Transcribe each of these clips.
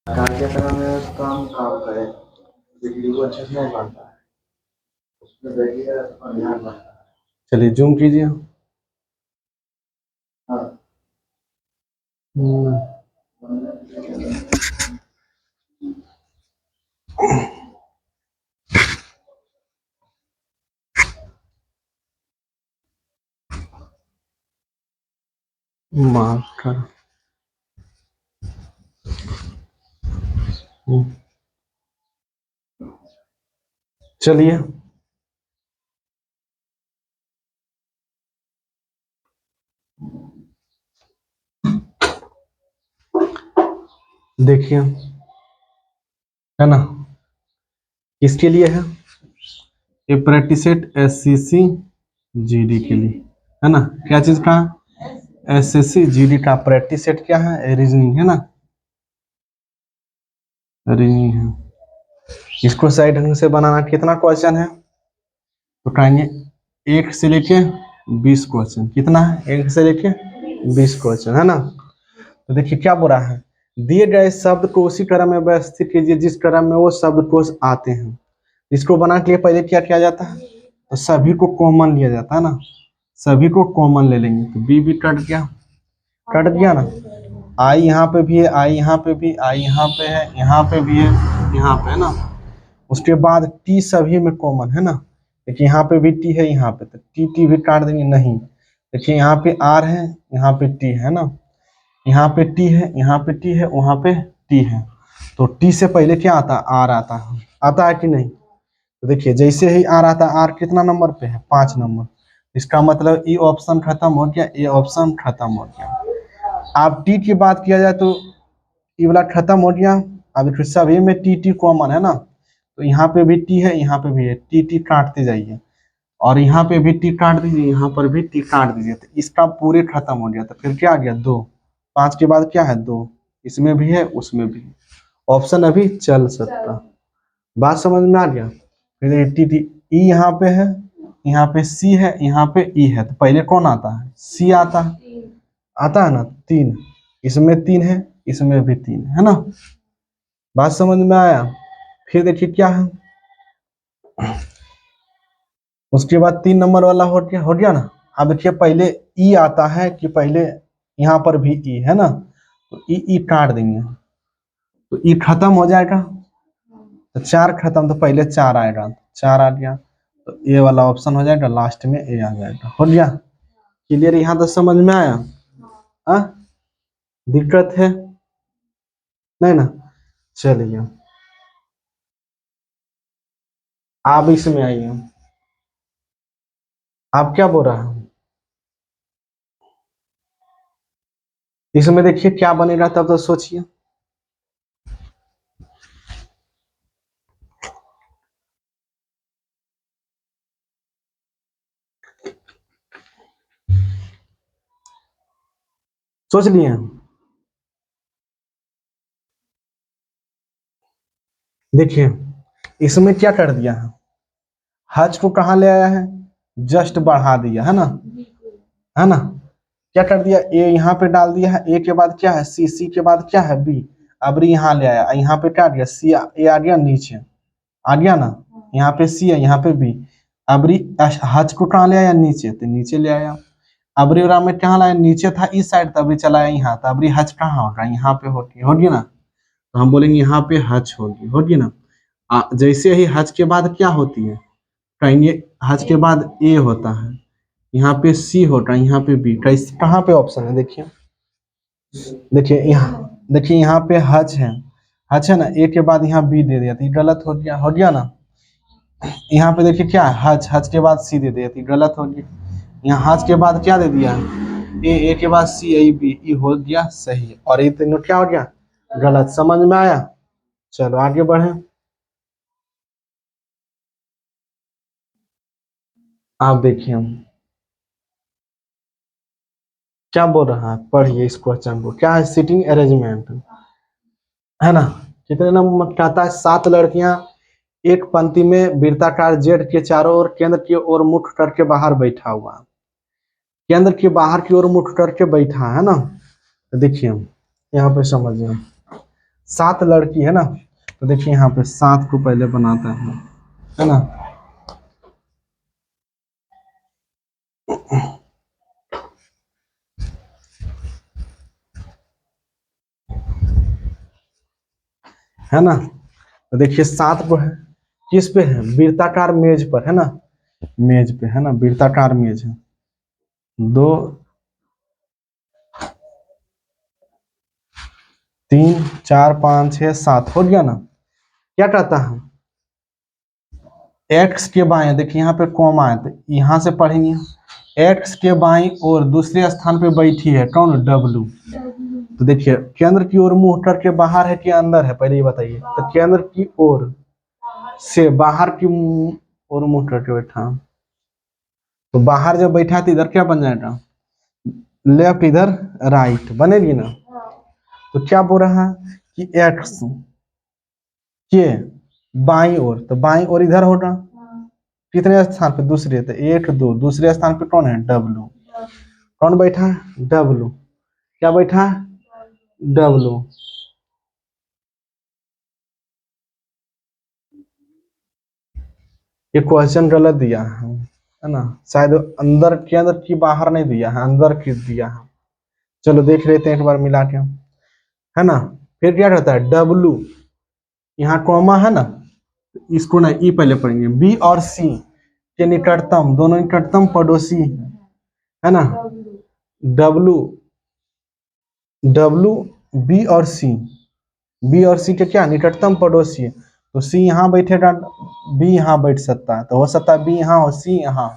कार्यक्रम में काम करे, वीडियो को अच्छे से नहीं बनता है, उसमें देखिए और ध्यान बनता है। चलिए जूम कीजिए। हाँ। मार्कर चलिए देखिए, है ना, किसके लिए है? ये प्रैक्टिसेट एससीसी जीडी के लिए, है ना। क्या चीज का? एसएससी जीडी का प्रैक्टिसेट क्या है? रीजनिंग, है ना, रीजनिंग है। इसको सही ढंग से बनाना कितना क्वेश्चन है? तो कहेंगे 1 से लेके 20 क्वेश्चन। कितना है? 1 से लेके 20 क्वेश्चन, है ना। तो देखिए क्या बोला है, दिए गए शब्द को उसी क्रम में व्यवस्थित कीजिए जिस क्रम में वो शब्दकोश आते हैं। इसको बनाने के लिए पहले क्या किया जाता है? तो सभी को कॉमन लिया जाता है ना, सभी को कॉमन ले लेंगे। तो बी भी कट गया ना। आई यहाँ पे भी है, आई यहाँ पे भी, आई यहाँ पे है, यहाँ पे भी है, यहाँ पे, है ना। उसके बाद टी सभी में कॉमन है ना। देखिए यहाँ पे भी टी है, यहाँ पे, तो टी टी भी काट देंगे नहीं। देखिए यहाँ पे आर है, यहाँ पे टी है ना, यहाँ पे टी है, यहाँ पे टी है, वहां पे टी है। तो टी से पहले क्या आता है? आर आता है कि नहीं? तो देखिए जैसे ही आर आता है, आर कितना नंबर पे है? 5 नंबर। इसका मतलब ई ऑप्शन खत्म हो गया, ए ऑप्शन खत्म हो गया। अब टी की बात किया जाए तो ई वाला खत्म हो गया। अब फिर सभी में टी टी कॉमन है ना, तो यहाँ पे भी टी है, यहाँ पे भी है, टी टी काटते जाइए, और यहाँ पे भी टी काट दीजिए, यहाँ पर भी टी काट दीजिए। तो इसका पूरे खत्म हो गया। तो फिर क्या आ गया? 2। 5 के बाद क्या है? 2। इसमें भी है, उसमें भी। ऑप्शन अभी चल सकता। बात समझ में आ गया? फिर टी टी ई यहाँ पे है, यहाँ पे सी है, यहाँ पे ई है। तो पहले कौन आता है? सी आता है ना। 3, इसमें 3 है, इसमें भी 3 है ना। बात समझ में आया? फिर देखिए क्या है, उसके बाद 3 नंबर वाला हो गया ना। अब देखिए पहले ई आता है कि पहले यहाँ पर भी ई है ना, तो ई काट देंगे, तो ई खत्म हो जाएगा। तो 4 खत्म, तो पहले 4 आएगा, 4 आ गया, तो ए वाला ऑप्शन हो जाएगा, लास्ट में ए आ जाएगा। हो गया क्लियर? यहाँ तो समझ में आया? आ? दिक्कत है नहीं ना? चलिए आप इसमें आइए, आप क्या बोल रहा है इसमें? देखिए क्या बनेगा तब तो सोचिए। सोच लिए? देखिए इसमें क्या कर दिया है, हज को कहाँ ले आया है? जस्ट बढ़ा दिया है ना, है ना। क्या कर दिया? ए यहाँ पे डाल दिया है, ए के बाद क्या है? सी, सी के बाद क्या है? बी। अब यहाँ ले आया, यहाँ पे क्या आ गया? सी, ए आ गया नीचे, आ गया ना। यहाँ पे सी है, यहाँ पे बी। अबरी हज को कहाँ ले आया? नीचे, तो नीचे ले आया। अबरी राम में कहाँ लाया? नीचे था इस साइड, तभी चलाया यहाँ। तो अबरी हज कहाँ होगा? यहाँ पे होगी ना। तो हम बोलेंगे यहाँ पे हज होगी ना। जैसे ही हज के बाद क्या होती है? कहेंगे हज के बाद ए होता है, यहाँ पे सी होता है, यहाँ पे बी। कैसे, कहाँ पे ऑप्शन है? देखिए, देखिए यहाँ पे हज है ना, ए के बाद यहाँ बी दे दिया, तो गलत हो गया ना। यहाँ पे देखिए क्या है? हज, हज के बाद सी दे दिया, तो गलत हो गया। यहाँ हज के बाद क्या दे दिया? ए के बाद सी, ए बी, ई हो गया सही, और ये तीनों क्या हो गया? गलत। समझ में आया? चलो आगे बढ़े। आप देखिए क्या बोल रहा है, पढ़िए इस क्वेश्चन को। क्या है? सीटिंग अरेंजमेंट, है ना। कितने नंबर कहता है? 7 लड़कियां एक पंक्ति में वृत्ताकार जेड के चारों ओर केंद्र की ओर मुख करके बाहर बैठा हुआ, केंद्र के बाहर की ओर मुख करके बैठा है ना। तो देखिए यहाँ पे समझिए, 7 लड़की है ना, तो देखिए यहाँ पे 7 को पहले बनाता है ना। है ना, तो देखिए 7 को है, किस पे है, वृत्ताकार मेज पर है ना, मेज पे है ना, वृत्ताकार मेज है। 2 3 4 5 6 7 हो गया ना। क्या कहता है, एक्स के बाएं, देखिए यहाँ पे कॉमा है तो यहाँ से पढ़ेंगे, एक्स के बाईं और दूसरे स्थान पे बैठी है कौन, डब्लू। तो देखिए केंद्र की ओर मुंह करके बाहर है कि अंदर है, पहले ये बताइए। तो केंद्र की ओर से बाहर की ओर मुंह करके बैठा, तो बाहर जब बैठा तो इधर क्या बन जाएगा, लेफ्ट, इधर राइट बनेगी ना। तो क्या बोल रहा है कि एक्स के बाईं ओर, तो बाईं ओर इधर होगा, कितने स्थान पे, दूसरे, तो 1 2, दूसरे स्थान पे कौन है, डब्लू। कौन बैठा है, डब्लू। क्या बैठा है, डब्लू। ये क्वेश्चन गलत दिया है ना, शायद अंदर के अंदर की बाहर नहीं दिया है, अंदर की दिया है। चलो देख लेते हैं एक बार मिला के, है ना। फिर क्या कहता है, डब्लू, यहाँ कॉमा है ना, इसको ना ई पहले पढ़ेंगे, बी और सी के निकटतम, दोनों निकटतम पड़ोसी है ना, डब्लू, डब्लू, बी और सी, बी और सी के क्या निकटतम पड़ोसी है। तो सी यहाँ बैठेगा, बी यहाँ बैठ सकता है, तो हो सकता है बी यहाँ हो, सी यहाँ,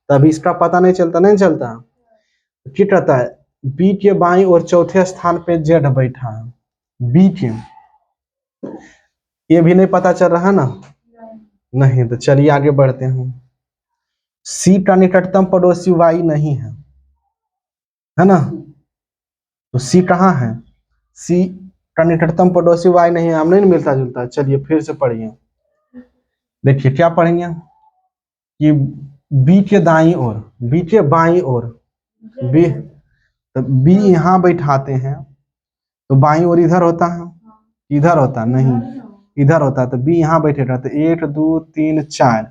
तभी इसका पता नहीं चलता, नहीं चलता। क्या कहता है, बी के बाईं और चौथे स्थान पे जेड बैठा है, बी के, ये भी नहीं पता चल रहा है ना, नहीं, तो चलिए आगे बढ़ते हैं। सी का निकटतम पड़ोसी वाई नहीं है ना, तो सी कहाँ है, सी का निकटतम पड़ोसी वाई नहीं है, हम नहीं मिलता जुलता। चलिए फिर से पढ़िए, देखिए क्या पढ़ेंगे कि बी के दाईं ओर, बी के बाईं ओर, बी, तो बी यहाँ बैठाते हैं, तो बाईं ओर इधर होता है, इधर होता नहीं, इधर होता है, तो बी यहाँ बैठेगा, तो 1 2 3 4,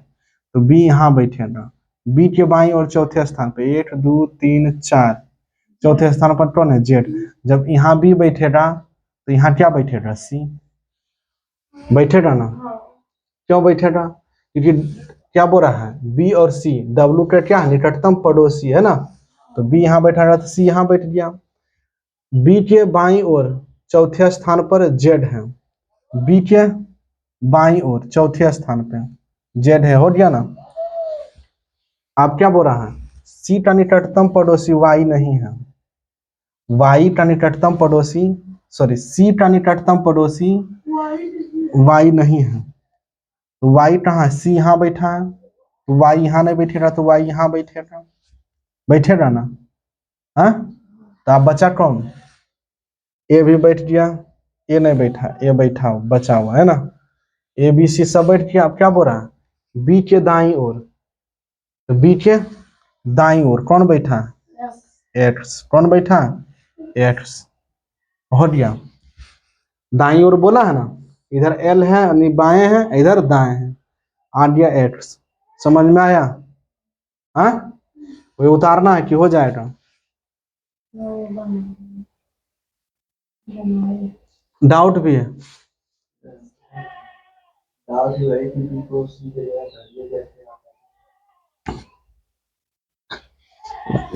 तो बी यहाँ बैठेगा, बी के बाईं ओर चौथे स्थान पे, 1 2 3 4, चौथे स्थान पर कौन है, जेड। जब यहाँ बी बैठेगा तो यहाँ क्या बैठेगा, सी बैठेगा ना। क्यों बैठेगा, क्योंकि क्या बोल रहा है, बी और सी, डब्लू का क्या है, निकटतम पड़ोसी है ना, तो बी यहाँ बैठा तो सी यहाँ बैठ गया। बी के बाईं ओर चौथे स्थान पर जेड है, बी के बाईं ओर चौथे स्थान पे जेड है, हो गया ना। आप क्या बोल रहा है, सी का निकटतम पड़ोसी वाई नहीं है, वाई का निकटतम पड़ोसी, सॉरी, सी का निकटतम पड़ोसी वाई नहीं है, तो वाई कहाँ है, सी यहाँ बैठा है, तो वाई यहाँ नहीं बैठेगा, तो वाई यहाँ बैठेगा, बैठेगा ना। हाँ, तो आप बचा कौन, ए भी बैठ गया, ए नहीं बैठा, ए बैठा बचा हुआ है ना, ए बी सी सब बैठ गया। आप क्या बोल रहा है, बी के दाईं ओर, तो बी के दाईं ओर कौन बैठा है, एक्स। कौन बैठा है, एक्स, हो गया। दाईं ओर बोला है ना, इधर एल है, बाएं है, इधर दाएं है, आ गया एक्स। समझ में आया, हाँ, वही उतारना है कि हो जाएगा, डाउट भी है।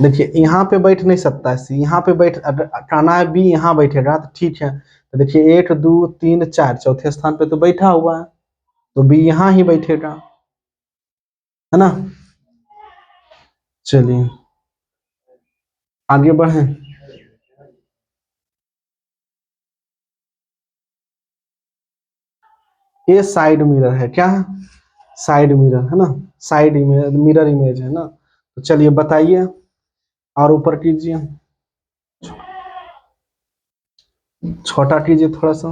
देखिए यहाँ पे बैठ नहीं सकता है सी, यहाँ पे बैठ, कहना है बी यहाँ बैठेगा तो ठीक है। तो देखिए 1 2 3 4 चौथे स्थान पे तो बैठा हुआ है, तो बी यहाँ ही बैठेगा, है ना। चलिए आगे बढ़े, ये साइड मिरर है, क्या है, साइड मिरर है ना, साइड इमेज, मिरर इमेज है ना। तो चलिए बताइए, और ऊपर कीजिए, छोटा कीजिए थोड़ा सा,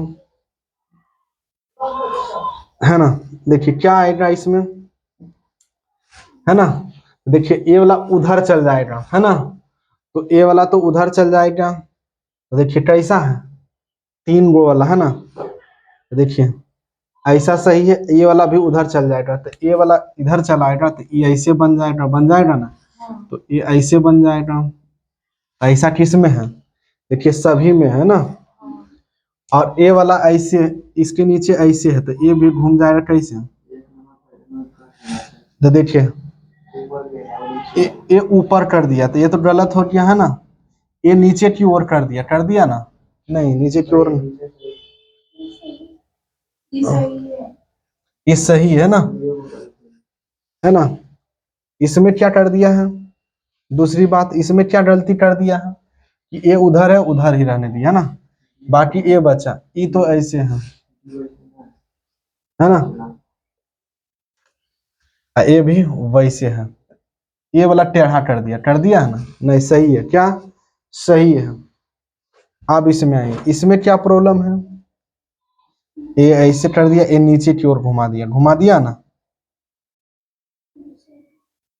है ना। देखिए क्या आएगा इसमें, है ना। देखिए ए वाला उधर चल जाएगा, है ना, तो ए वाला तो उधर चल जाएगा, तो देखिए कैसा है, 3 गो वाला है ना, देखिए ऐसा सही है, ये वाला भी उधर चल जाएगा तो ये वाला इधर चला आएगा तो ये ऐसे बन जाएगा ना, तो ये ऐसे बन जाएगा। ऐसा किस में है, देखिए सभी में है ना। और ये वाला ऐसे, इसके नीचे ऐसे है तो ये भी घूम जाएगा कैसे, तो देखिए ये ऊपर कर दिया तो ये तो गलत हो गया है ना। ये नीचे की ओर कर दिया ना, नहीं नीचे की ओर, ये सही है ना, है ना। इसमें क्या कर दिया है, दूसरी बात इसमें क्या गलती कर दिया है कि ये उधर है, उधर ही रहने दिया ना, बाकी ये बचा, ये तो ऐसे है ना, ये भी वैसे है, ये वाला टेढ़ा कर दिया है ना, नहीं सही है क्या, सही है। अब इसमें आइए, इसमें क्या प्रॉब्लम है, ये ऐसे कर दिया, ये नीचे की ओर घुमा दिया ना,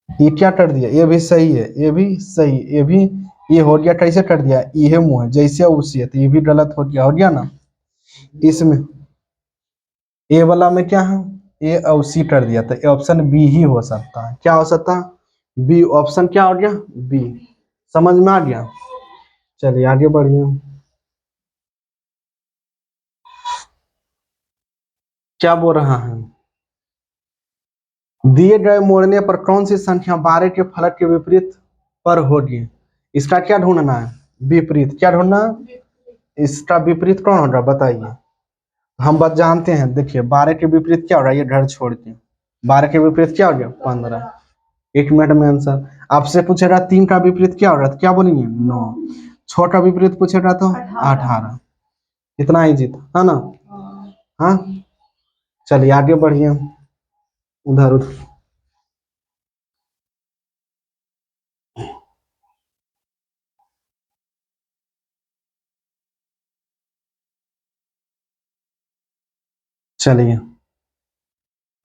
ये क्या कर दिया, ये भी सही है, ये भी सही, ये भी, ये हो गया कैसे कर दिया, ये मुंह है जैसे उसी है, तो ये भी गलत हो गया ना। इसमें ए वाला में क्या है, ए और सी कर दिया तो ऑप्शन बी ही हो सकता है, क्या हो सकता है, बी ऑप्शन, क्या हो गया बी, समझ में आ गया। चलिए आगे बढ़िए, क्या बोल रहा है, दिए गए मोड़ने पर कौन सी संख्या 12 के फलक के विपरीत पर होगी, इसका क्या ढूंढना है, विपरीत, क्या ढूंढना, इसका विपरीत कौन होगा बताइए। हम बस जानते हैं, देखिए 12 के विपरीत क्या हो रहा है, ये घर छोड़ के 12 के विपरीत क्या हो गया 15, 1 मिनट में आंसर। आपसे पूछेगा 3 का विपरीत क्या हो रहा है, क्या बोलेंगे 9, 6 का विपरीत पूछेगा तो 18, इतना ही जीत है ना। हाँ चलिए आगे बढ़िए, उधर उधर चलिए,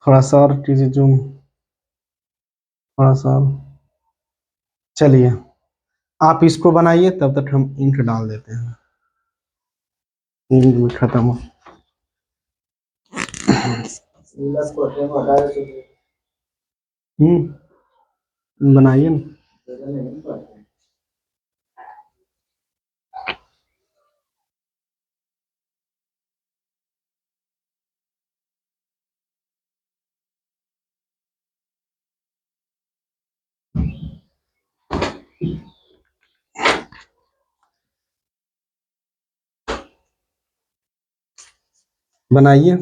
थोड़ा सा और कीजिए जूम, थोड़ा सा और। चलिए आप इसको बनाइए, तब तक हम इंक डाल देते हैं, इंक भी खत्म हो। बनाइए ना, बनाइए,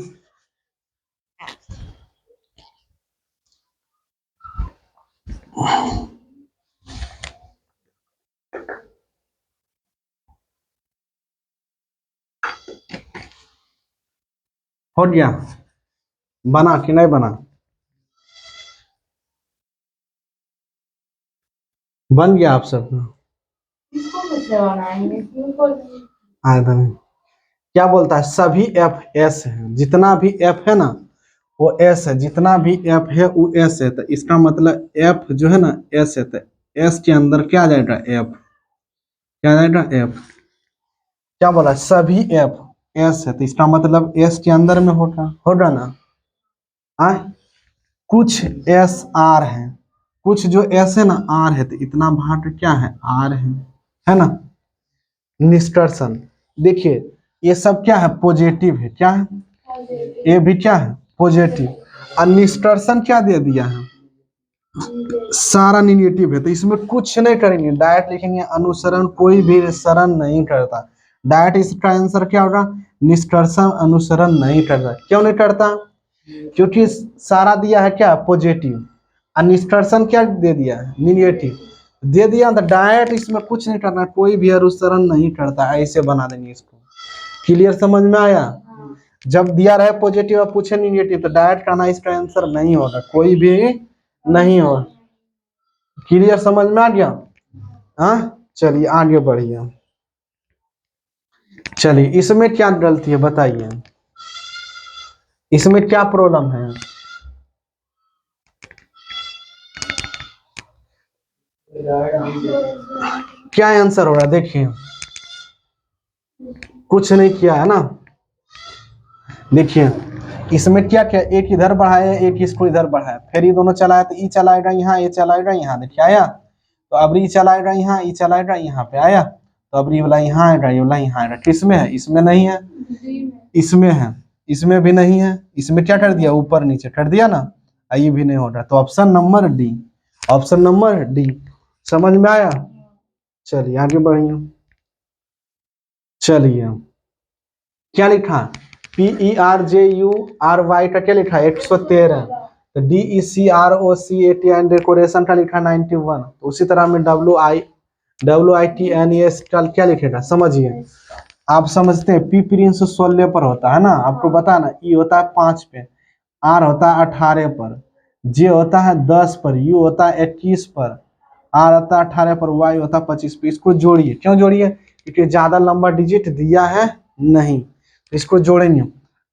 हो गया, बना कि नहीं बना, बन गया आप सब, आयतन क्या बोलता है, सभी एफ एस है, जितना भी एफ है ना वो एस है, जितना भी एफ है वो एस है, तो इसका मतलब एफ जो है ना एस है, तो एस के अंदर क्या आ जाएगा एफ, क्या आ जाएगा एफ, क्या बोला सभी एफ एस है, तो इसका मतलब एस के अंदर में होगा ना। आ कुछ एस आर है, कुछ जो एस है ना आर है, तो इतना भाग क्या है आर है ना। निष्कर्षण देखिए, ये सब क्या है पॉजिटिव है, क्या है, ये भी क्या है पॉजिटिव, और निष्कर्षण क्या दे दिया है, सारा निगेटिव है, तो इसमें कुछ नहीं करेंगे, डायरेक्ट लिखेंगे अनुसरण, कोई भी शरण नहीं करता, डायरेक्ट इसका आंसर क्या होगा, निष्कर्षण अनुसरण नहीं करता, क्यों नहीं करता, क्योंकि सारा दिया है क्या पॉजिटिव, और निष्कर्षण क्या दे दिया है निगेटिव दे दिया, तो डायरेक्ट इसमें कुछ नहीं करना, कोई भी अनुसरण नहीं करता, ऐसे बना देंगे इसको। क्लियर, समझ में आया, जब दिया रहे पॉजिटिव और पूछे निगेटिव तो डायरेक्ट करना, इसका आंसर नहीं होगा, कोई भी नहीं होगा। क्लियर, समझ में आ गया। हाँ चलिए आगे बढ़िए, चलिए इसमें क्या गलती है बताइए, इसमें क्या प्रॉब्लम है, क्या आंसर हो रहा है देखिए, कुछ नहीं किया है ना। देखिए इसमें क्या क्या, एक इधर बढ़ाया, एक इसको इधर बढ़ाया, फिर ये दोनों चलाया तो ई चलाएगा यहाँ, ये चलाएगा यहाँ, देखिए आया। तो अब ई चलाएगा यहाँ, ई चलाएगा यहाँ पे आया। तो अब ये वाला यहाँ आएगा, ये वाला यहाँ आएगा। किसमें है? इसमें नहीं है, इसमें है, इसमें भी नहीं है। इसमें क्या कर दिया? ऊपर नीचे कर दिया ना, ये भी नहीं हो रहा। तो option number D, option number D. समझ में आया? चलिए आगे बढ़िए। चलिए क्या लिखा? PERJURY का क्या लिखा? 113। तो DECROCAT एंड डेकोरेशन का लिखा 91। तो उसी तरह में WITNES का क्या लिखेगा? समझिए, आप समझते हैं पी प्रिंस 16 पर होता है ना, आपको बता ना। ई होता है 5 पे, आर होता है 18 पर, जे होता है 10 पर, यू होता है 21 पर, आर होता है 18 पर, वाई होता है 25 पे। इसको जोड़िए। क्यों जोड़िए? क्योंकि ज्यादा लंबा डिजिट दिया है नहीं। इसको जोड़ेंगे।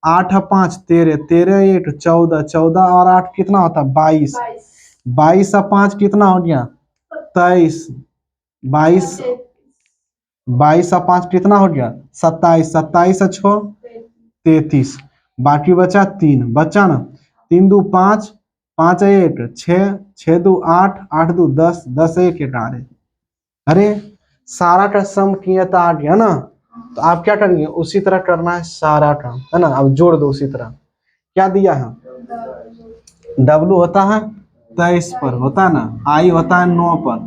8 5 13, 13 8 14, 14 और 8 कितना होता है? 22। 22 और 5 कितना हो गया? 23। 22, 22 और 5 कितना हो गया? 27। 27 और 6 33। बाकी बचा 3, बचा ना। 3 2 5, 5 1 6, 6 2 8, 8 2 10, 10 1 11। अरे सारा का सम किया तो आ गया ना। तो आप क्या करेंगे? उसी तरह करना है सारा का, है ना। अब जोड़ दो उसी तरह। क्या दिया है? W होता है 23 पर, होता है ना। I होता है 9 पर,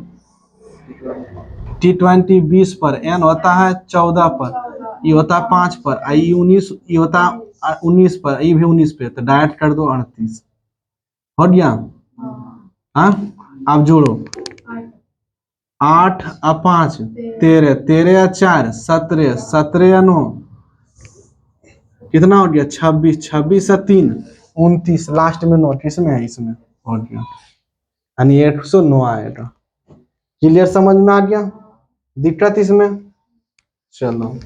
T20 20 पर, N होता है 14 पर, E होता है 5 पर, I 19, E होता है 19 पर, E भी 19 पे। तो डायरेक्ट कर दो 38। हो गया? हाँ, आप जोड़ो। 8 और 5 13, 13 और 4 17, 17 और 9 कितना हो गया? 26, 26 और 3 29, लास्ट में 9 किसमें है? इसमें हो गया, यानी 109 आएगा। क्लियर? समझ में आ गया? दिक्कत इसमें? चलो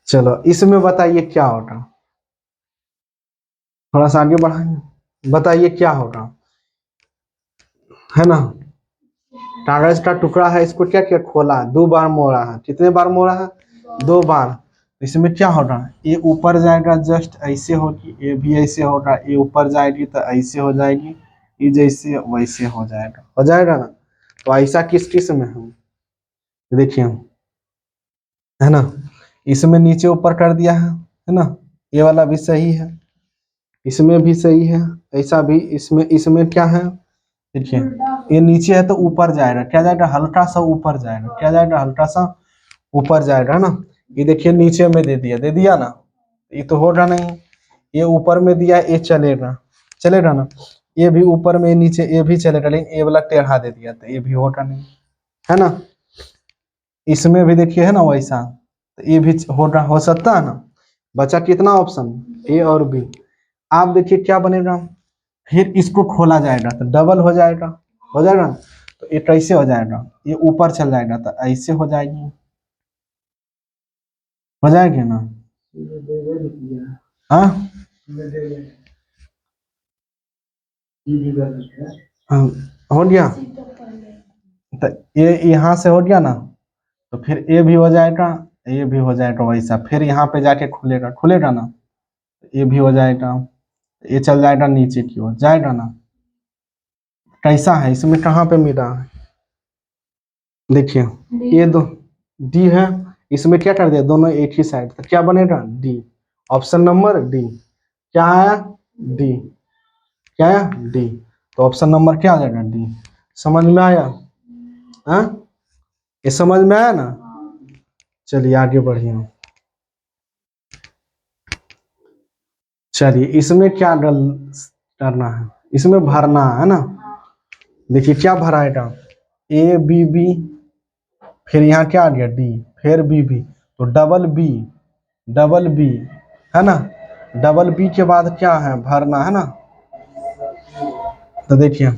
चलो इसमें बताइए क्या होगा। थोड़ा सा आगे बढ़ाएंगे, बताइए क्या होगा, है ना। कागज का टुकड़ा है, इसको क्या क्या खोला? 2 बार मोड़ा है। कितने बार मोड़ा है? 2 बार। इसमें क्या होगा? ये ऊपर जाएगा, जस्ट ऐसे होगी, ये भी ऐसे होगा, ये ऊपर जाएगी तो ऐसे हो जाएगी, ये जैसे वैसे हो जाएगा ना। तो ऐसा किस किस में है? देखिए, है ना। इसमें नीचे ऊपर कर दिया है ना। ये वाला भी सही है, इसमें भी सही है, ऐसा भी। इसमें इसमें क्या है? देखिए, ये नीचे है तो ऊपर जाएगा, क्या जाएगा? हल्का सा ऊपर जाएगा। क्या जाएगा? हल्का सा ऊपर जाएगा, है ना। ये देखिए नीचे में दे दिया ना, ये तो होगा नहीं। ये ऊपर में दिया, ये चलेगा, चलेगा ना। ये भी ऊपर में, नीचे ये भी चलेगा, लेकिन ये वाला टेढ़ा दे दिया तो ये भी होगा नहीं, है ना। इसमें भी देखिए, है ना वैसा। तो ये भी होगा, हो सकता है ना। बचा कितना ऑप्शन? ए और बी। आप देखिए क्या बनेगा। फिर इसको खोला जाएगा तो डबल हो जाएगा ना। तो ये कैसे हो जाएगा? ये ऊपर चल जाएगा तो ऐसे हो जाएगी, हो जाएगी ना। हाँ हाँ, हो गया। तो ये यहाँ से हो गया ना, तो फिर ये भी हो जाएगा, ये भी हो जाएगा वैसा। फिर यहाँ पे जाके खुलेगा, खुलेगा ना। ये भी हो जाएगा, ये चल जाएगा नीचे की ओर, जाएगा ना। कैसा है? इसमें कहाँ पे मिला है? देखिए ये दो डी है, इसमें क्या कर दिया? दोनों एक ही साइड। तो क्या बनेगा? डी। Option number D. क्या आया? डी। क्या आया? डी। तो ऑप्शन नंबर क्या आ जाएगा? डी। समझ में आया? हाँ, ये समझ में आया ना। चलिए आगे बढ़िए। चलिए इसमें क्या करना है? इसमें भरना है ना। देखिए क्या भराएगा? ए बी बी, फिर यहाँ क्या आ गया? डी, फिर बी बी, तो डबल बी, डबल बी, है ना। डबल बी के बाद क्या है? भरना, है ना। तो देखिए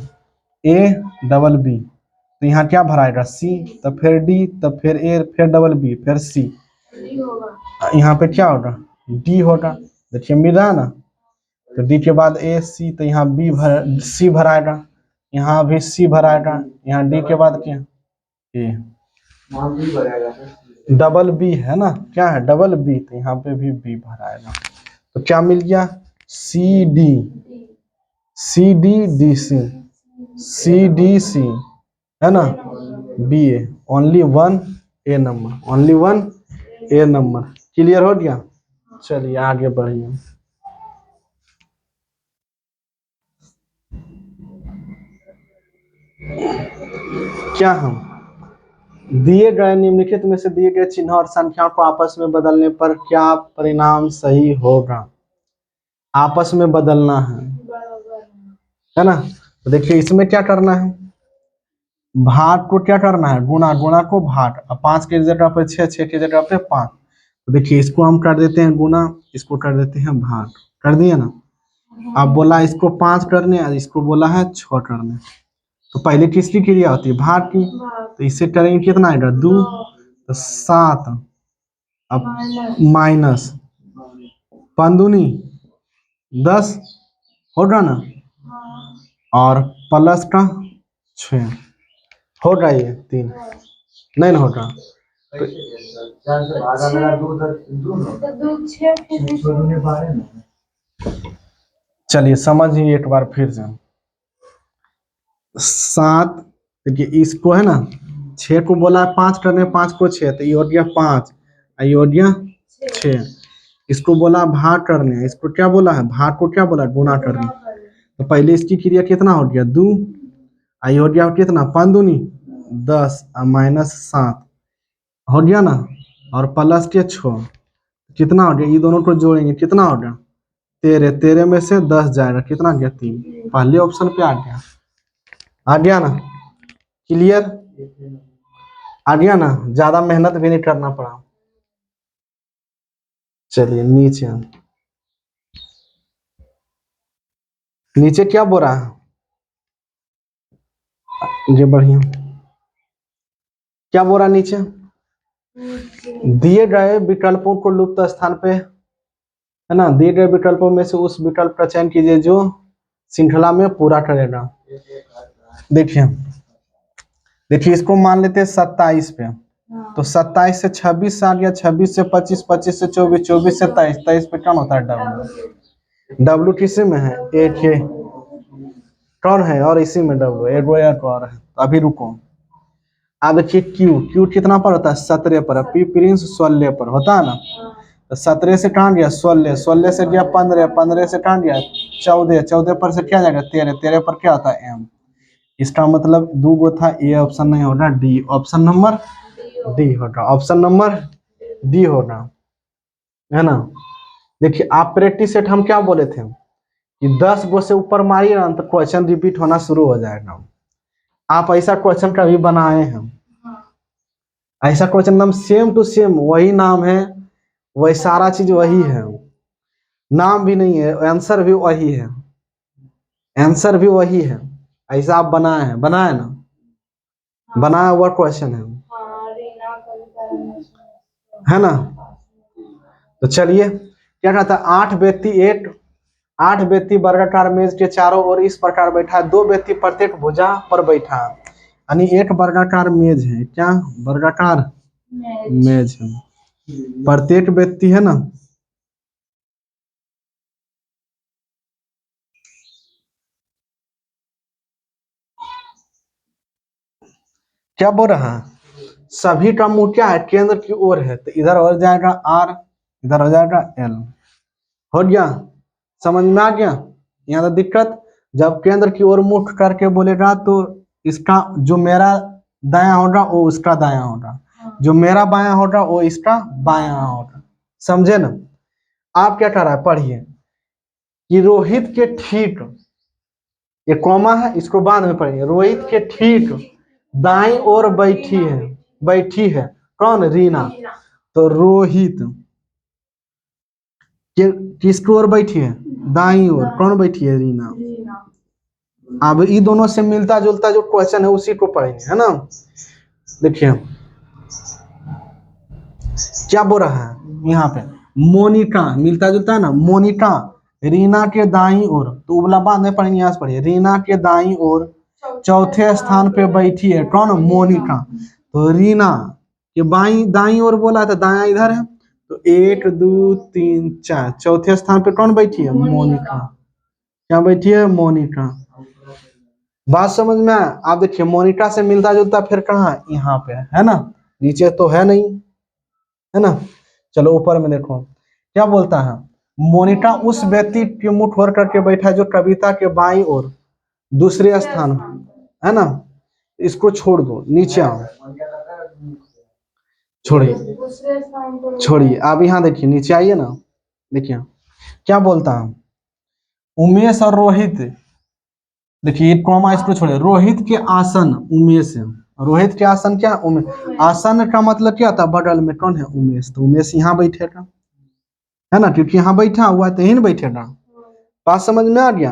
ए डबल बी, तो यहाँ क्या भराएगा? सी, तब फिर डी, तब फिर ए, फिर डबल बी, फिर सी। यहाँ पे क्या होगा? डी होगा। देखिए मिल रहा है ना। तो डी के बाद ए सी, तो यहाँ बी भर सी भराएगा, यहाँ भी सी भराएगा, यहाँ डी के बाद क्या? ए डबल बी है ना, क्या है डबल बी, तो यहाँ पे भी बी भराएगा। तो क्या मिल गया, C D, C D D C, C D C, है ना, B A, only one A number, only one A number. Clear हो गया। चलिए आगे बढ़िए। क्या हम दिए गए निम्नलिखित में से दिए गए चिन्ह और संख्याओं को आपस में बदलने पर क्या परिणाम सही होगा। आपस में बदलना है ना। तो देखिए इसमें क्या करना है, भाग को क्या करना है, गुणा, गुणा को भाग, अब 5 की जगह पे 6, 6 की जगह पे 5। तो देखिए इसको हम कर देते हैं गुणा, इसको कर देते हैं भाग, कर दिए ना। अब बोला इसको 5 करने, और इसको बोला है 6 करने। तो पहले किसकी क्रिया होती है, भाग की। तो इससे करेंगे कितना आएगा, 2, तो 7, अब माइनस 5 दूनी 10 होगा ना, और प्लस का 6 होगा, ये 3 नहीं ना होगा। तो चलिए समझिए एक बार फिर से। 7, देखिए इसको है ना, 6 को बोला है 5 करने, 5 को 6, तो ये हो गया 5, ये हो गया 6। इसको बोला भाग करने, इसको क्या बोला है, भाग को क्या बोला, गुणा करने। तो पहले इसकी क्रिया कितना हो गया, 2, ये हो गया कितना, 5 दूनी 10, माइनस 7 हो गया ना, और प्लस के 6, कितना हो गया, ये दोनों को जोड़ेंगे कितना हो गया, 13, 13 में से 10 जाएगा, कितना गया 3, पहले ऑप्शन पे आ गया ना। क्लियर, आ गया ना, ज्यादा मेहनत भी नहीं करना पड़ा। चलिए नीचे, नीचे क्या बोल रहा है, ये बढ़िया, क्या बोल रहा नीचे, दिए गए विकल्पों को लुप्त स्थान पे, है ना, दिए गए विकल्पों में से उस विकल्प का चयन कीजिए जो श्रृंखला में पूरा करेगा। देखिए देखिए इसको मान लेते हैं 27 पे, तो 27 से 26 आ गया, 26 से 25, 25 से 24, 24 से 23, 23 पे कौन होता है, डब्ल्यू। डब्ल्यू किसी में है, एक है, कौन है, और इसी में डब्ल्यू, एक और है। तो अभी रुको, अब देखिए क्यू, क्यू कितना पर होता है, 17 पर, पी प्रिंस 16 पर होता है ना। तो 17 से कहाँ गया 16, 16 से गया 15, 15 से कहाँ गया 14, 14 पर से क्या जाएगा 13, 13 पर क्या होता है एम। इसका मतलब 2 गो था, ए ऑप्शन नहीं होगा, डी ऑप्शन नंबर डी होगा, ऑप्शन नंबर डी होगा, है ना। देखिए आप प्रैक्टिस सेट हम क्या बोले थे कि 10 गो से ऊपर मारिए ना तो क्वेश्चन रिपीट होना शुरू हो जाएगा। आप ऐसा क्वेश्चन कभी बनाए हैं, ऐसा क्वेश्चन नाम सेम टू सेम वही नाम है, वही सारा चीज वही है, नाम भी नहीं है, आंसर भी वही है, आंसर भी वही है, ऐसा आप बनाए हैं, बनाए ना, बनाया हुआ क्वेश्चन है ना। तो चलिए क्या कहता है, 8 व्यक्ति वर्गाकार मेज के चारों ओर इस प्रकार बैठा है, 2 व्यक्ति प्रत्येक भुजा पर बैठा है, यानी एक वर्गाकार मेज है, क्या वर्गाकार मेज है, प्रत्येक व्यक्ति है ना, क्या बोल रहा है, सभी का मुंह क्या है, केंद्र की ओर है, तो इधर हो जाएगा आर, इधर हो जाएगा एल, हो गया, समझ में आ गया। यहाँ तो दिक्कत, जब केंद्र की ओर मुख करके बोलेगा तो इसका जो मेरा दाया होगा वो उसका दाया होगा, जो मेरा बाया होगा वो इसका बाया होगा, समझे ना। आप क्या कर रहा है, पढ़िए कि रोहित के ठीक, ये कॉमा है, इसको बाद में पढ़िए, रोहित के ठीक दाई ओर बैठी है कौन, रीना। तो रोहित किसकी ओर बैठी है, दाई ओर, कौन बैठी है, रीना। अब ये दोनों से मिलता जुलता जो क्वेश्चन है उसी को पढ़ेंगे, है ना। देखिए क्या बोल रहा है यहाँ पे, मोनिका, मिलता जुलता है ना, मोनिका रीना के दाई ओर, तो उबला बाद में पढ़ेंगे, यहाँ से पढ़िए, रीना के दाई ओर चौथे स्थान पे बैठी है कौन, मोनिका। तो रीना कि बाई दाई ओर बोला तो दाया इधर है, तो 1 2 3 4, चौथे स्थान पे कौन बैठी है? मोनिका। क्या बैठी है? मोनिका। बात समझ में आया? आप देखिए मोनिका से मिलता जुलता फिर कहाँ? यहाँ पे है ना, नीचे तो है नहीं, है ना। चलो ऊपर में देखो क्या बोलता है, मोनिका उस व्यक्ति की मुठ ओर करके बैठा है जो कविता के बाईं ओर दूसरे स्थान, है ना। इसको छोड़ दो, नीचे आओ, छोड़िए छोड़िए, आप यहाँ देखिए, नीचे आइए ना, देखिए क्या बोलता है, उमेश और रोहित, देखिए कॉमा इसको छोड़िए, रोहित के आसन उमेश है, रोहित के आसन क्या? उमेश। आसन का मतलब क्या था? बगल में कौन है? उमेश। तो उमेश यहाँ बैठेगा, है ना, क्योंकि यहाँ बैठा हुआ तो यहीं बैठेगा। बात समझ में आ गया?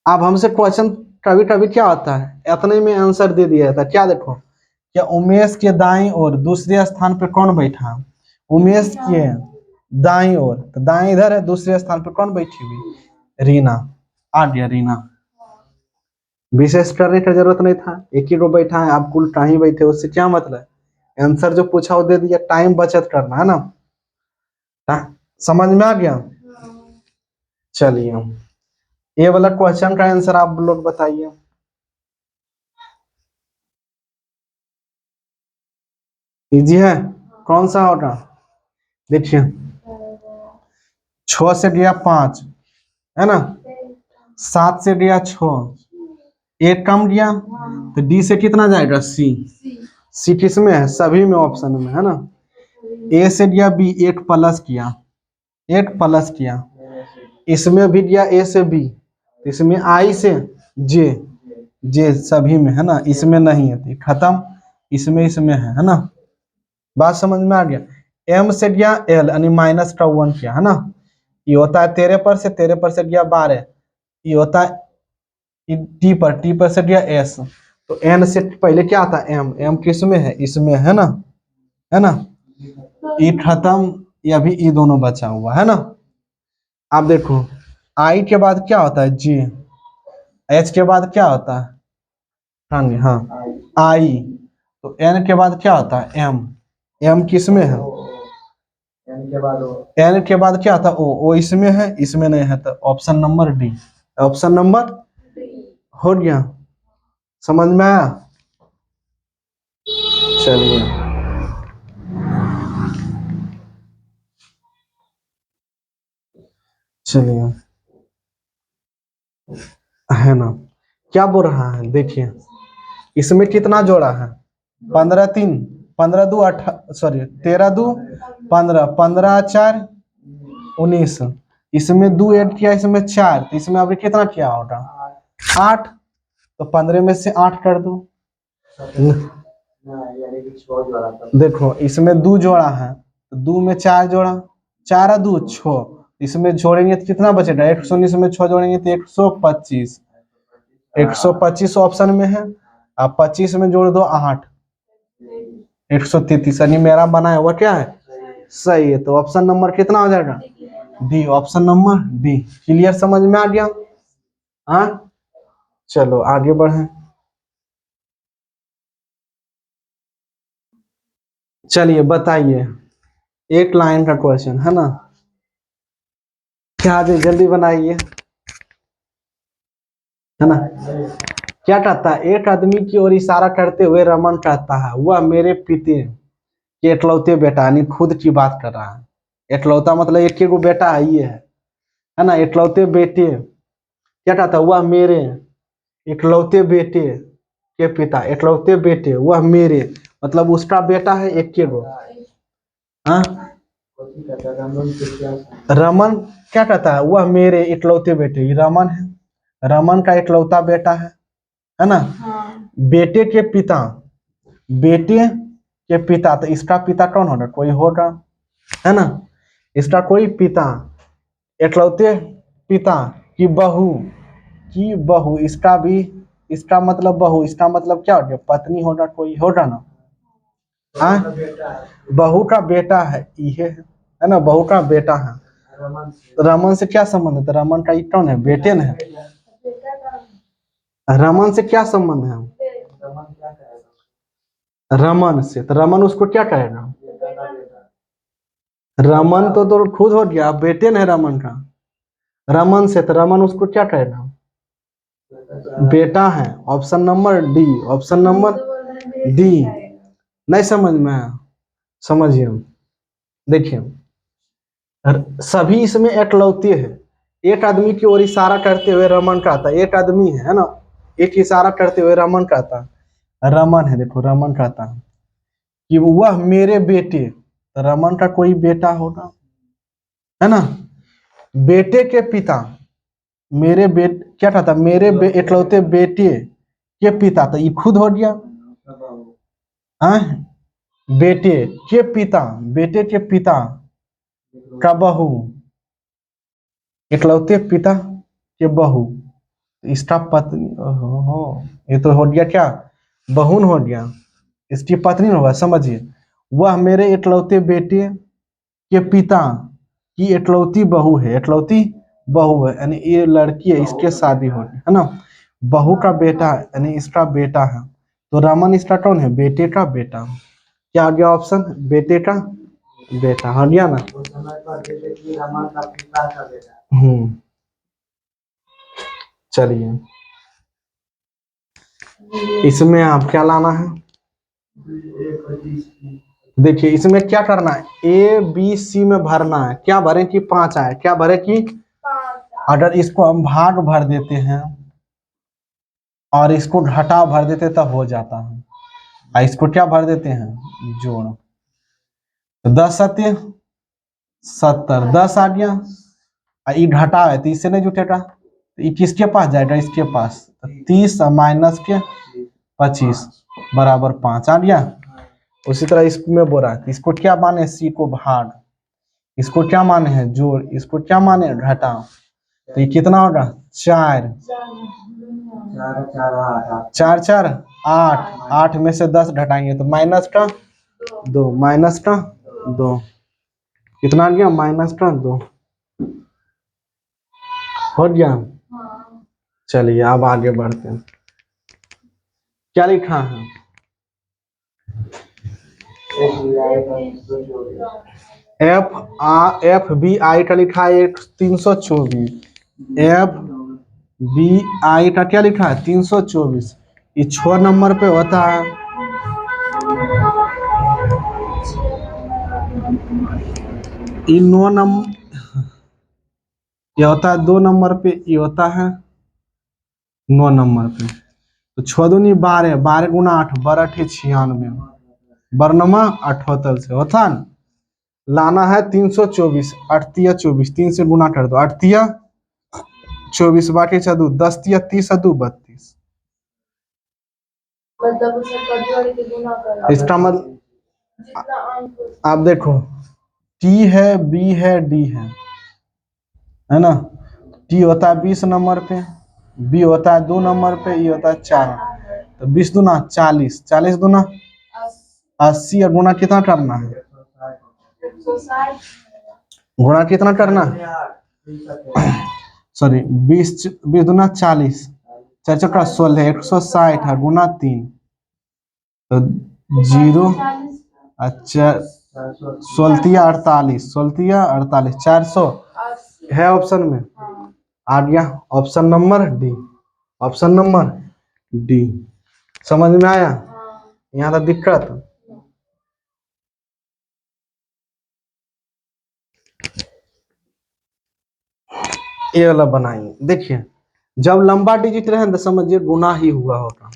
अब हमसे क्वेश्चन कभी कभी क्या होता है, इतने में आंसर दे दिया जाता है। क्या देखो, क्या उमेश के दाईं ओर दूसरे स्थान पे कौन बैठा? उमेश के दाईं ओर, तो दाईं इधर है, दूसरे स्थान पे कौन बैठी हुई? रीना। आ गया रीना। विशेष करने की जरूरत नहीं था, एक ही को बैठा है, आप कुल टाइम बैठे, उससे क्या मतलब? आंसर जो पूछा वो दे दिया, टाइम बचत करना है ना। समझ में आ गया? चलिए ये वाला क्वेश्चन का आंसर आप लोग बताइए। इजी है? कौन सा होगा? देखिए 6 से गया 5, है ना, 7 से गया 6, एक कम गया, तो डी से कितना जाएगा? सी। सी किस में है? सभी में, ऑप्शन में, है ना। ए से गया बी, एक प्लस किया, एक प्लस किया, इसमें भी गया ए से बी, इसमें आई से जे, जे सभी में है ना, इसमें नहीं है, तो खत्म, इसमें इसमें है ना। बात समझ में आ गया? एम से गया एल, यानी माइनस का 1 किया, है ना। ये होता है 13 पर से गया 12, ये होता है टी पर से गया एस, तो एन से पहले क्या आता है? एम। एम किस में है? इसमें, है ना, है ना। ई खत्म, ये अभी ई दोनों बचा हुआ है ना। आप देखो आई के बाद क्या होता है? जे। एच के बाद क्या होता है? हाँ आई। तो एन के बाद क्या होता है? एम। एम किस में है? एन के बाद क्या था? ओ इसमें है, इसमें नहीं है, तो option number D. Option number हो गया। समझ में आया? चलिए चलिए, है ना। क्या बोल रहा है? देखिए इसमें कितना जोड़ा है? 15 3, 15 2 सॉरी 13 2 15, 15 4 19, इसमें 2 ऐड किया, इसमें 4, तो इसमें अभी कितना किया होगा? 8, तो 15 में से 8 कर दो। देखो इसमें 2 जोड़ा है, तो 2 में 4 जोड़ा, 4 2 6, इसमें जोड़ेंगे तो कितना बचेगा? 119 में 6 जोड़ेंगे तो 125, 125 ऑप्शन में है, आप 25 में जोड़ दो 8, 133, यानी मेरा बनाया हुआ क्या है? सही है। तो ऑप्शन नंबर कितना हो जाएगा? D. Option number D. Clear? समझ में आ गया? हाँ, चलो आगे बढ़े। चलिए बताइए, एक लाइन का क्वेश्चन है ना, क्या जल्दी बनाइए, है ना। क्या कहता है? एक आदमी की ओर इशारा करते हुए रमन कहता है, वह मेरे पिता के इकलौते बेटा, यानी खुद की बात कर रहा है। इकलौता मतलब एक ही को बेटा है, ये है ना, इकलौते बेटे। क्या कहता है? वह मेरे इकलौते बेटे के पिता, इकलौते बेटे, वह मेरे, मतलब उसका बेटा है एक के गो। हाँ, रमन क्या कहता है? वह मेरे इकलौते बेटे, ये रमन है, रमन का इकलौता बेटा है ना। बेटे के पिता, बेटे के पिता, तो इसका पिता कौन होगा? कोई होगा, है ना। इसका कोई पिता, इकलौते पिता की बहू, की बहू, इसका भी, इसका मतलब बहू, इसका मतलब क्या हो गया? पत्नी होगा, कोई होगा ना। हाँ, बहू का बेटा है, ये है ना, बहू का बेटा है। रमन से क्या संबंध है? तो रमन का ये कौन है? बेटे न है। रमन से क्या संबंध है? रमन से, तो रमन उसको क्या कहेगा? रमन तो खुद हो गया, बेटे ने रमन का। रमन से, तो रमन उसको क्या कहेगा? बेटा है। Option number D, option number D. नहीं समझ में आया? समझिए, देखिए सभी इसमें एकलौते हैं। एक आदमी की ओर इशारा करते हुए रमन कहता, एक आदमी है ना, एक इशारा करते हुए रमन कहता, रमन है, देखो रमन कहता कि वह मेरे बेटे, तो रमन का कोई बेटा होगा, है ना। बेटे के पिता, मेरे क्या कहता, इकलौते बेटे के पिता, तो ये खुद हो गया। हाँ, बेटे के पिता, बेटे के पिता का बहू, इकलौते पिता के बहू, इसका पत्नी। हो, ये तो हो गया क्या, बहून हो गया, इसकी पत्नी होगा। समझिए, वह मेरे इकलौते बेटे के पिता की इकलौती बहू है, इकलौती बहू है, यानी ये लड़की है, इसके शादी हो गई है ना। बहू का बेटा है, यानी इसका बेटा है, तो रमन इसका कौन है? बेटे का बेटा। क्या आ गया ऑप्शन? बेटे का बेटा, हो गया ना। चलिए, इसमें आप क्या लाना है? देखिए इसमें क्या करना है, ए बी सी में भरना है। क्या भरे कि 5 आए, क्या भरे कि 5। अगर इसको हम भाग भर देते हैं और इसको घटा भर देते तब हो जाता है, और इसको क्या भर देते हैं? जोड़। तो 10 सत्य 70, 10 आ गया, और ये घटा है तो इससे नहीं जुटेगा, तो ये किसके पास जाएगा? इसके पास। तो 30 माइनस के 25 बराबर 5 आ गया। उसी तरह इसमें बोला है, इसको क्या माने? सी को भाग, इसको क्या माने हैं? जोड़, इसको क्या माने? घटा। तो ये कितना होगा? 4 4 4 8, 8 में से 10 घटाएंगे तो माइनस का 2, माइनस का 2, कितना आ गया? माइनस का 2 हो गया। चलिए अब आगे बढ़ते हैं। क्या लिखा है? एफ बी आई का लिखा है 324, एफ बी आई का क्या लिखा है? 324। ये 6 नंबर पे होता है, ये 9 नंबर, ये होता है 2 नंबर पे, ये होता है 9 नंबर पे। तो 6 दूनी 12, 12 गुना 8, 12 96, बरनमा 78 से होता है। लाना है 324, 8 24, 3 से गुना कर दो, 8 24 बाकी 4 10 30 2 32। इसका मतलब आप देखो, टी है, बी है, डी है ना। टी होता है 20 नंबर पे, बी होता है 2 नंबर पे, ये होता है 4। तो 20 दूना 40, 40 दूना 80, और गुना कितना करना है? गुणा कितना करना है? सॉरी, 20 दूना 40, 4 चौका 16, 160 है, गुना 3, तो 0, अच्छा 16 48, 16 48, 400 है ऑप्शन में। आ गया option number D, option number D. समझ में आया? यहाँ तक दिक्कत? ये वाला बनाइए। देखिए, जब लंबा डिजिट रहे तो समझिए गुना ही हुआ होगा।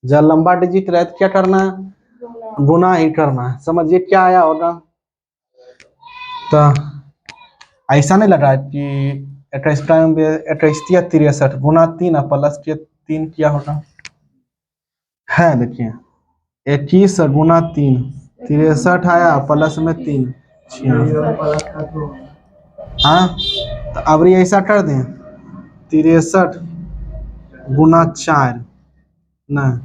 जब लंबा डिजिट रहे तो क्या करना है? गुना ही करना है। समझिए क्या आया होगा? तो ऐसा नहीं लगा कि 21 गुना 3 प्लस के 3 किया होगा है। देखिए 21 गुना 3 63 आया, प्लस में 3 हाँ। तो अब ये ऐसा कर दें, 63 गुना 4 नहीं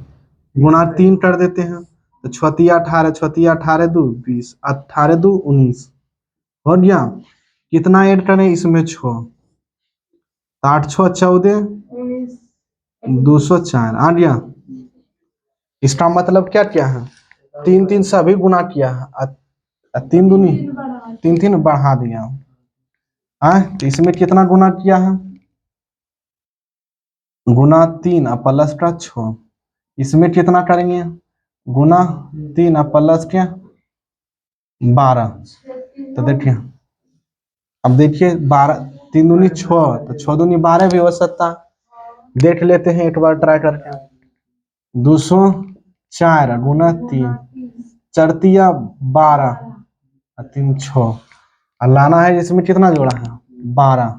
गुना 3 कर देते हैं, तो 18 18 2 20, 18 2 19 हो गया। कितना ऐड करें इसमें? 6, 8 6 14 204 आ गया। इसका मतलब क्या क्या है? तीन तीन सभी गुना किया तीन दूनी तीन तीन बढ़ा दिया। हाँ तो इसमें कितना गुना किया है? गुना 3 और प्लस का 6। इसमें कितना करेंगे? गुना 3 और प्लस क्या 12। तो देखिए अब देखिए 12 3 दूनी 6 तो 6 दूनी 12 भी हो सकता। देख लेते हैं एक बार ट्राई करके। 204 गुना 3 चरतिया 12 और 3 6 और लाना है इसमें कितना जोड़ा है 12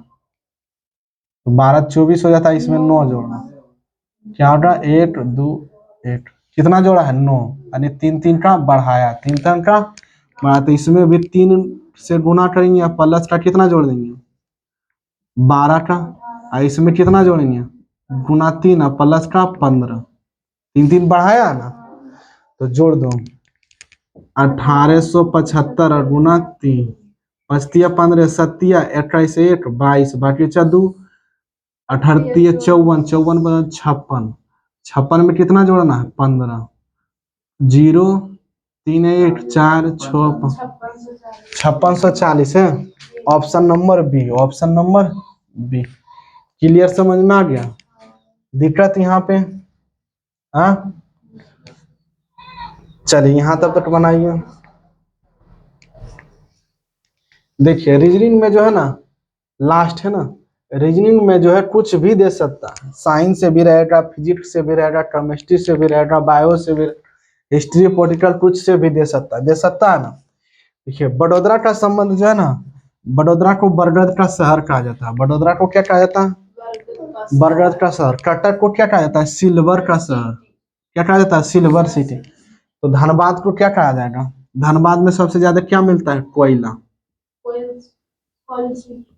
तो 12 24 हो जाता है। इसमें 9 जोड़ना क्या होगा 1 2 1 कितना जोड़ा है 9 यानी 3 3 का बढ़ाया 3 3 का बढ़ाया तो इसमें भी 3 से गुना करेंगे या प्लस का कितना जोड़ देंगे 12 का और इसमें कितना जोड़ेंगे गुना 3 और प्लस का 15 3 3 बढ़ाया ना तो जोड़ दो 1875 और गुना 3 पचतिया 15 सत्तिया 21 1 22 बाकी 2 अठहत्तर 54 54 56 56 में कितना जोड़ना है 15 0 3 1 4 6 5640 है। Option number B option number B clear समझ में आ गया? दिक्कत यहाँ पे? हाँ चलिए यहाँ तक बनाइए। देखिए रीजनिंग में जो है ना लास्ट है ना रीजनिंग में जो है कुछ भी दे सकता है। साइंस से भी रहेगा फिजिक्स से भी रहेगा केमिस्ट्री से भी रहेगा बायो से भी हिस्ट्री पॉलिटिकल कुछ से भी दे सकता है ना। देखिए बड़ौदा का संबंध जो है ना बड़ौदा को बरगद का शहर कहा जाता है। बड़ौदा को क्या कहा जाता है बरगद का शहर। कटक को क्या कहा जाता है सिल्वर का शहर। क्या कहा जाता है सिल्वर सिटी। तो धनबाद को क्या कहा जाएगा धनबाद में सबसे ज्यादा क्या मिलता है कोयला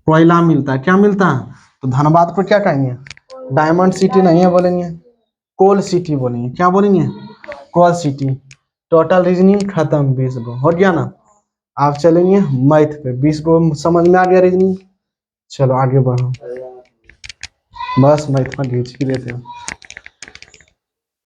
कोयला मिलता है। क्या मिलता है तो धनबाद को क्या कहेंगे डायमंड सिटी नहीं है बोलेंगे कोल सिटी बोलेंगे। क्या बोलेंगे कोल सिटी। टोटल रीजनिंग खत्म 20 गो हो गया ना। आप चलेंगे मैथ पे 20 गो समझ में आ गया रीजनिंग। चलो आगे बढ़ो बस मैथ में खींच ही देते हो।